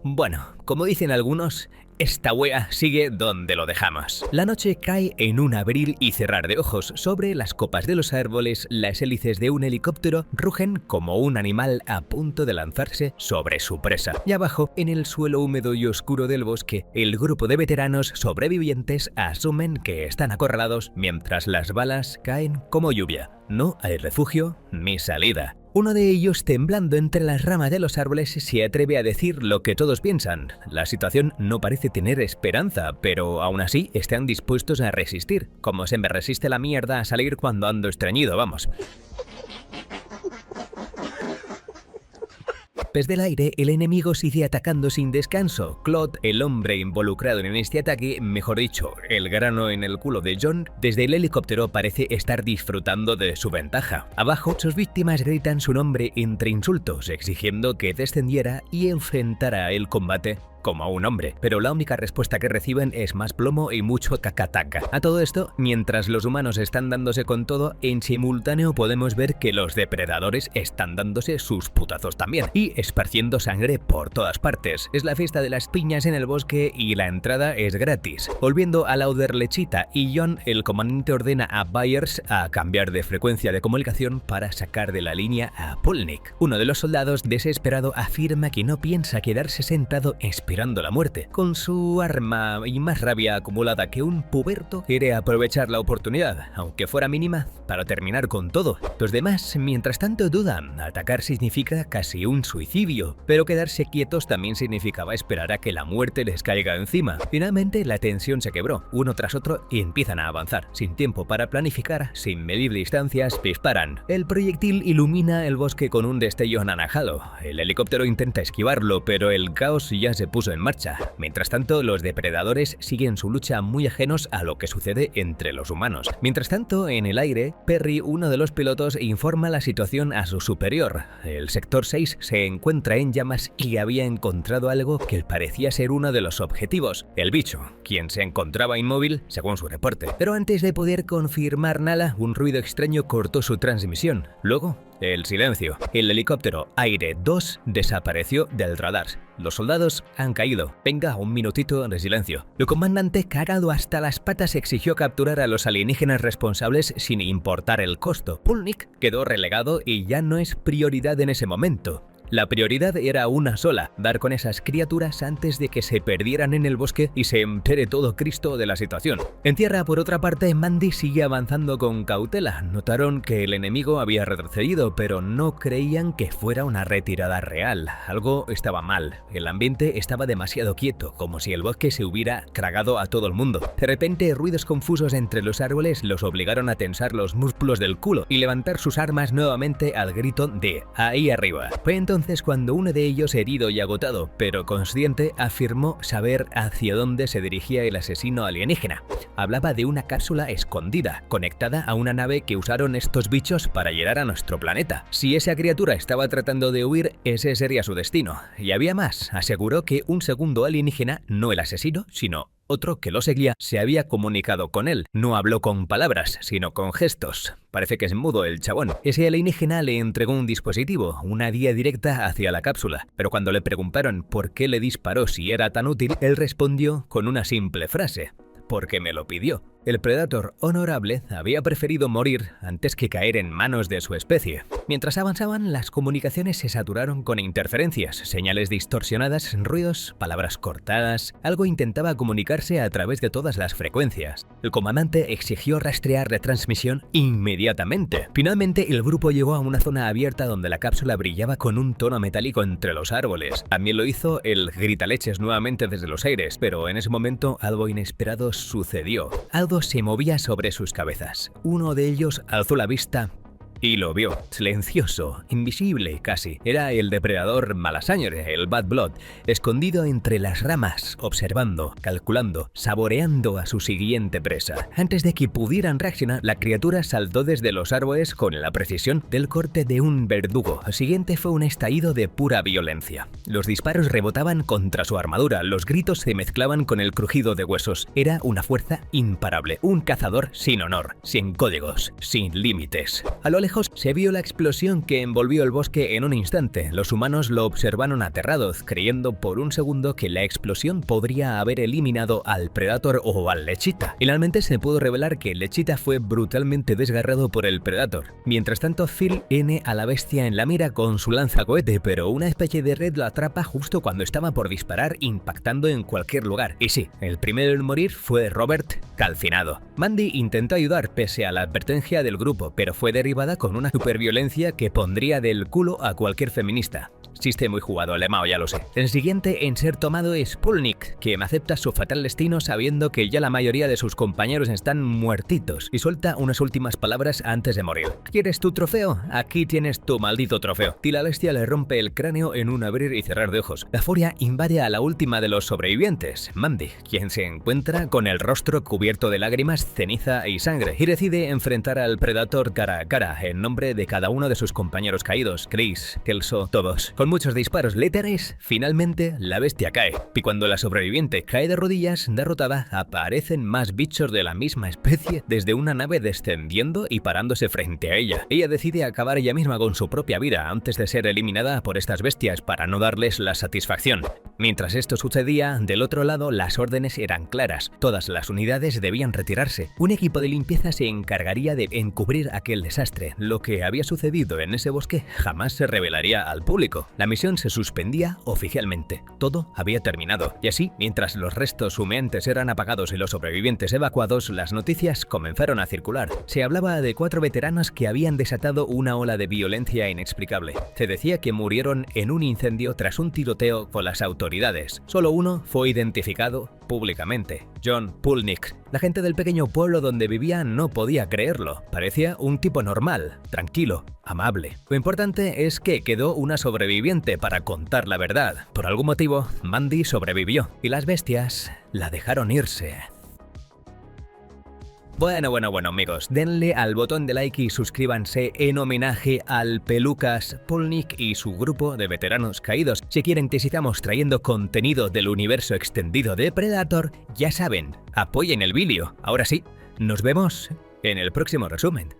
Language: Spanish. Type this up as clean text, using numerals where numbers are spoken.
Bueno, como dicen algunos, esta wea sigue donde lo dejamos. La noche cae en un abrir y cerrar de ojos. Sobre las copas de los árboles, las hélices de un helicóptero rugen como un animal a punto de lanzarse sobre su presa. Y abajo, en el suelo húmedo y oscuro del bosque, el grupo de veteranos sobrevivientes asumen que están acorralados mientras las balas caen como lluvia. No hay refugio ni salida. Uno de ellos, temblando entre las ramas de los árboles, se atreve a decir lo que todos piensan. La situación no parece tener esperanza, pero aún así están dispuestos a resistir. Como se me resiste la mierda a salir cuando ando estreñido, vamos. Desde el aire, el enemigo sigue atacando sin descanso. Claude, el hombre involucrado en este ataque, mejor dicho, el grano en el culo de John, desde el helicóptero parece estar disfrutando de su ventaja. Abajo, sus víctimas gritan su nombre entre insultos, exigiendo que descendiera y enfrentara el combate como un hombre, pero la única respuesta que reciben es más plomo y mucho cacataca. A todo esto, mientras los humanos están dándose con todo, en simultáneo podemos ver que los depredadores están dándose sus putazos también y esparciendo sangre por todas partes. Es la fiesta de las piñas en el bosque y la entrada es gratis. Volviendo a Lauder, Lechita y John, el comandante ordena a Byers a cambiar de frecuencia de comunicación para sacar de la línea a Polnick. Uno de los soldados, desesperado, afirma que no piensa quedarse sentado esperando la muerte. Con su arma y más rabia acumulada que un puberto, quiere aprovechar la oportunidad, aunque fuera mínima, para terminar con todo. Los demás, mientras tanto, dudan. Atacar significa casi un suicidio, pero quedarse quietos también significaba esperar a que la muerte les caiga encima. Finalmente, la tensión se quebró. Uno tras otro y empiezan a avanzar. Sin tiempo para planificar, sin medir distancias, disparan. El proyectil ilumina el bosque con un destello anaranjado. El helicóptero intenta esquivarlo, pero el caos ya se puso en marcha. Mientras tanto, los depredadores siguen su lucha muy ajenos a lo que sucede entre los humanos. Mientras tanto, en el aire, Perry, uno de los pilotos, informa la situación a su superior. El sector 6 se encuentra en llamas y había encontrado algo que parecía ser uno de los objetivos, el bicho, quien se encontraba inmóvil según su reporte. Pero antes de poder confirmar nada, un ruido extraño cortó su transmisión. Luego, el silencio. El helicóptero Aire 2 desapareció del radar. Los soldados han caído. Venga, un minutito de silencio. El comandante, cagado hasta las patas, exigió capturar a los alienígenas responsables sin importar el costo. Polnick quedó relegado y ya no es prioridad en ese momento. La prioridad era una sola, dar con esas criaturas antes de que se perdieran en el bosque y se entere todo Cristo de la situación. En tierra, por otra parte, Mandy sigue avanzando con cautela. Notaron que el enemigo había retrocedido, pero no creían que fuera una retirada real. Algo estaba mal. El ambiente estaba demasiado quieto, como si el bosque se hubiera tragado a todo el mundo. De repente, ruidos confusos entre los árboles los obligaron a tensar los músculos del culo y levantar sus armas nuevamente al grito de "ahí arriba". Fue entonces cuando uno de ellos, herido y agotado, pero consciente, afirmó saber hacia dónde se dirigía el asesino alienígena. Hablaba de una cápsula escondida, conectada a una nave que usaron estos bichos para llegar a nuestro planeta. Si esa criatura estaba tratando de huir, ese sería su destino. Y había más. Aseguró que un segundo alienígena, no el asesino, sino otro que lo seguía, se había comunicado con él. No habló con palabras, sino con gestos. Parece que es mudo el chabón. Ese alienígena le entregó un dispositivo, una guía directa hacia la cápsula. Pero cuando le preguntaron por qué le disparó si era tan útil, él respondió con una simple frase: "porque me lo pidió". El Predator honorable había preferido morir antes que caer en manos de su especie. Mientras avanzaban, las comunicaciones se saturaron con interferencias, señales distorsionadas, ruidos, palabras cortadas. Algo intentaba comunicarse a través de todas las frecuencias. El comandante exigió rastrear la transmisión inmediatamente. Finalmente, el grupo llegó a una zona abierta donde la cápsula brillaba con un tono metálico entre los árboles. También lo hizo el gritaleches nuevamente desde los aires, pero en ese momento algo inesperado sucedió. Algo se movía sobre sus cabezas. Uno de ellos alzó la vista y lo vio, silencioso, invisible casi. Era el depredador Malasangre, el Bad Blood, escondido entre las ramas, observando, calculando, saboreando a su siguiente presa. Antes de que pudieran reaccionar, la criatura saltó desde los árboles con la precisión del corte de un verdugo. El siguiente fue un estallido de pura violencia. Los disparos rebotaban contra su armadura, los gritos se mezclaban con el crujido de huesos. Era una fuerza imparable, un cazador sin honor, sin códigos, sin límites. A lo lejos lejos se vio la explosión que envolvió el bosque en un instante. Los humanos lo observaron aterrados, creyendo por un segundo que la explosión podría haber eliminado al Predator o al Lechita. Finalmente se pudo revelar que el Lechita fue brutalmente desgarrado por el Predator. Mientras tanto, Phil tiene a la bestia en la mira con su lanzacohete, pero una especie de red lo atrapa justo cuando estaba por disparar, impactando en cualquier lugar. Y sí, el primero en morir fue Robert, calcinado. Mandy intentó ayudar pese a la advertencia del grupo, pero fue derribada con una superviolencia que pondría del culo a cualquier feminista. Chiste muy jugado, Lemao, ya lo sé. El siguiente en ser tomado es Pulnik, quien acepta su fatal destino sabiendo que ya la mayoría de sus compañeros están muertitos, y suelta unas últimas palabras antes de morir. ¿Quieres tu trofeo? Aquí tienes tu maldito trofeo. Y la bestia le rompe el cráneo en un abrir y cerrar de ojos. La furia invade a la última de los sobrevivientes, Mandy, quien se encuentra con el rostro cubierto de lágrimas, ceniza y sangre, y decide enfrentar al Predator cara a cara en nombre de cada uno de sus compañeros caídos, Chris, Kelso, todos. Con muchos disparos letales, finalmente la bestia cae, y cuando la sobreviviente cae de rodillas, derrotada, aparecen más bichos de la misma especie desde una nave descendiendo y parándose frente a ella. Ella decide acabar ella misma con su propia vida antes de ser eliminada por estas bestias para no darles la satisfacción. Mientras esto sucedía, del otro lado las órdenes eran claras, todas las unidades debían retirarse. Un equipo de limpieza se encargaría de encubrir aquel desastre. Lo que había sucedido en ese bosque jamás se revelaría al público. La misión se suspendía oficialmente. Todo había terminado. Y así, mientras los restos humeantes eran apagados y los sobrevivientes evacuados, las noticias comenzaron a circular. Se hablaba de 4 veteranos que habían desatado una ola de violencia inexplicable. Se decía que murieron en un incendio tras un tiroteo con las autoridades. Solo uno fue identificado públicamente: John Pulnik. La gente del pequeño pueblo donde vivía no podía creerlo. Parecía un tipo normal, tranquilo, amable. Lo importante es que quedó una sobreviviente para contar la verdad. Por algún motivo, Mandy sobrevivió y las bestias la dejaron irse. Bueno amigos, denle al botón de like y suscríbanse en homenaje al Pelucas Pulnik y su grupo de veteranos caídos. Si quieren que sigamos trayendo contenido del universo extendido de Predator, ya saben, apoyen el vídeo. Ahora sí, nos vemos en el próximo resumen.